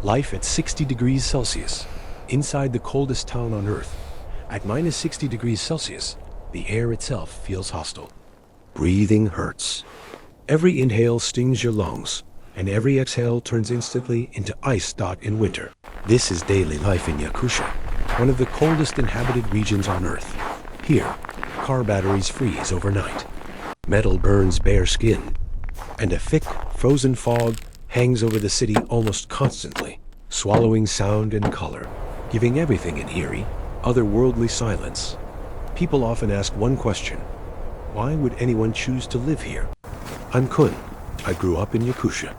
Life at 60 degrees Celsius, inside the coldest town on Earth. At minus 60 degrees Celsius, the air itself feels hostile. Breathing hurts. Every inhale stings your lungs, and every exhale turns instantly into ice in winter. This is daily life in Yakutia, one of the coldest inhabited regions on Earth. Here, car batteries freeze overnight. Metal burns bare skin, and a thick, frozen fog hangs over the city almost constantly, swallowing sound and color, giving everything an eerie, otherworldly silence. People often ask one question: why would anyone choose to live here? I'm Kun. I grew up in Yakutia.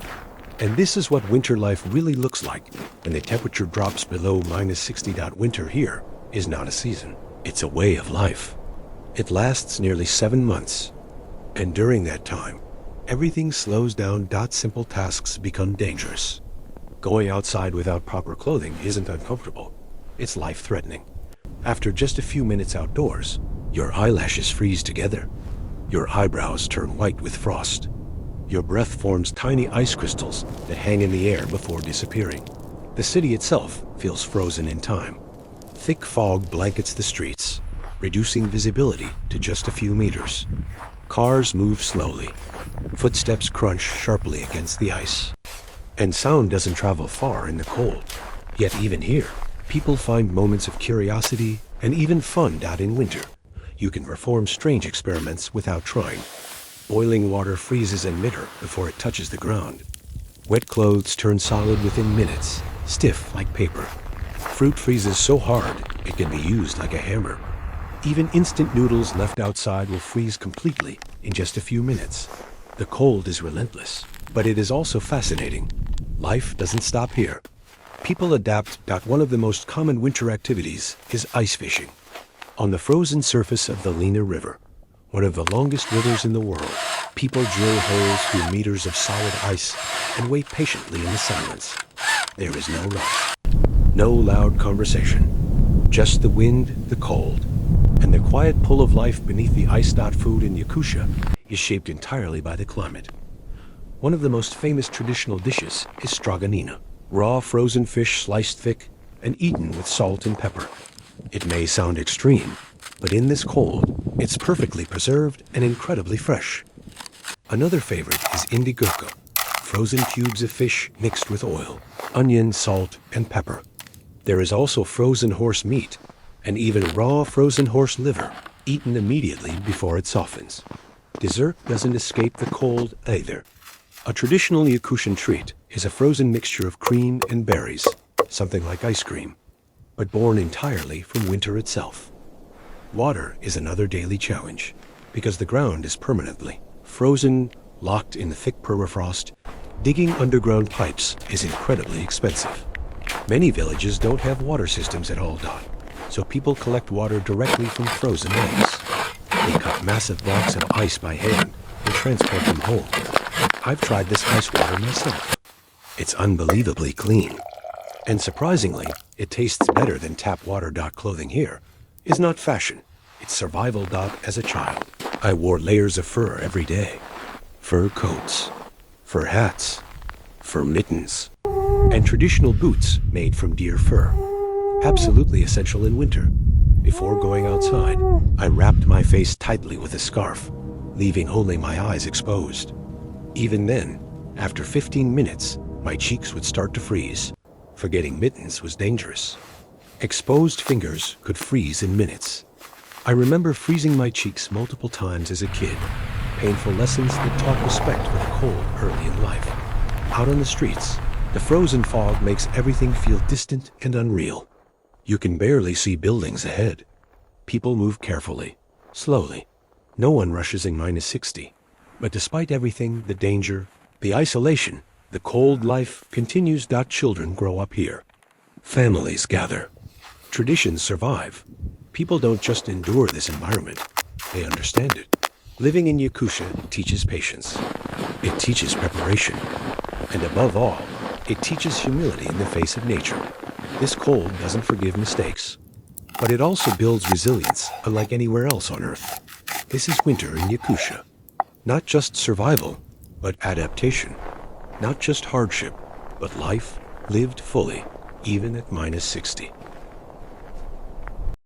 And this is what winter life really looks like when the temperature drops below minus 60. Winter here is not a season. It's a way of life. It lasts nearly 7 months. And during that time, everything slows down. Simple tasks become dangerous. Going outside without proper clothing isn't uncomfortable. It's life-threatening. After just a few minutes outdoors, your eyelashes freeze together. Your eyebrows turn white with frost. Your breath forms tiny ice crystals that hang in the air before disappearing. The city itself feels frozen in time. Thick fog blankets the streets, reducing visibility to just a few meters. Cars move slowly. Footsteps crunch sharply against the ice. And sound doesn't travel far in the cold. Yet even here, people find moments of curiosity and even fun. In winter, you can perform strange experiments without trying. Boiling water freezes in midair before it touches the ground. Wet clothes turn solid within minutes, stiff like paper. Fruit freezes so hard it can be used like a hammer. Even instant noodles left outside will freeze completely in just a few minutes. The cold is relentless, but it is also fascinating. Life doesn't stop here. People adapt. One of the most common winter activities is ice fishing. On the frozen surface of the Lena River, one of the longest rivers in the world, people drill holes through meters of solid ice and wait patiently in the silence. There is no rush, no loud conversation, just the wind, the cold, and the quiet pull of life beneath the ice. Food in Yakutia is shaped entirely by the climate. One of the most famous traditional dishes is straganinna, raw frozen fish sliced thick and eaten with salt and pepper. It may sound extreme, but in this cold, it's perfectly preserved and incredibly fresh. Another favorite is indigurka, frozen cubes of fish mixed with oil, onion, salt, and pepper. There is also frozen horse meat, and even raw frozen horse liver, eaten immediately before it softens. Dessert doesn't escape the cold either. A traditional Yakutian treat is a frozen mixture of cream and berries, something like ice cream, but born entirely from winter itself. Water is another daily challenge, because the ground is permanently frozen, locked in the thick permafrost. Digging underground pipes is incredibly expensive. Many villages don't have water systems at all. So people collect water directly from frozen lakes. They cut massive blocks of ice by hand and transport them home. I've tried this ice water myself. It's unbelievably clean. And surprisingly, it tastes better than tap water. Clothing here is not fashion. It's survival. As a child, I wore layers of fur every day. Fur coats, fur hats, fur mittens, and traditional boots made from deer fur. Absolutely essential in winter. Before going outside, I wrapped my face tightly with a scarf, leaving only my eyes exposed. Even then, after 15 minutes, my cheeks would start to freeze. Forgetting mittens was dangerous. Exposed fingers could freeze in minutes. I remember freezing my cheeks multiple times as a kid. Painful lessons that taught respect for the cold early in life. Out on the streets, the frozen fog makes everything feel distant and unreal. You can barely see buildings ahead. People move carefully, slowly. No one rushes in minus 60. But despite everything, the danger, the isolation, the cold life continues. Children grow up here. Families gather. Traditions survive. People don't just endure this environment, they understand it. Living in Yakutia teaches patience. It teaches preparation. And above all, it teaches humility in the face of nature. This cold doesn't forgive mistakes, but it also builds resilience unlike anywhere else on Earth. This is winter in Yakutia. Not just survival, but adaptation. Not just hardship, but life lived fully, even at minus 60.